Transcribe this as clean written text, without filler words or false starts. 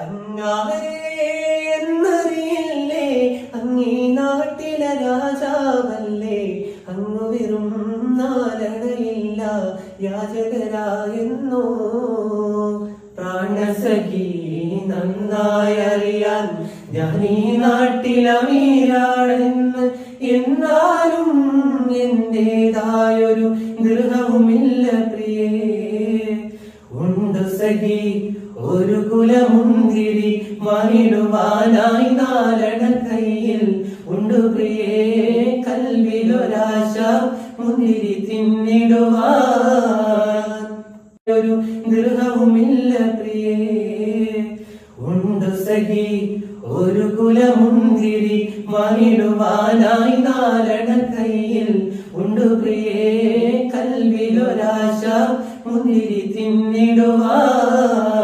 അങ്ങാരെ എന്നറിയില്ലേ, അങ്ങീ നാട്ടിലെ രാജാവല്ലേ, അങ്ങ് വെറും നാലണയില്ല യാചകരായെന്നോ. പ്രാണസഖി നന്നായി അറിയാൻ ഞാൻ ഈ നാട്ടിലമീരാണെന്ന്, എന്നാലും എന്റേതായൊരു ദൃഹവുമില്ല പ്രിയേ. ഉണ്ട് സഖി ഒരു കുലമുന്തിരി വാങ്ങിടുവാനായി നാലണ കയ്യിൽ, ഉണ്ട് പ്രിയേ കൽവിലൊരാശ മുന്തിരി തിന്നിടുവാൻ, ഒരു ദൃഹവുമില്ല പ്രിയേ. ഉണ്ട് സഖി ഒരു കുലമുന്തിരി വാങ്ങിടുവാനായി നാലണ കയ്യിൽ, ഉണ്ട് പ്രിയേ കൽവിലൊരാശ മുന്തിരി തിന്നിടുവാൻ.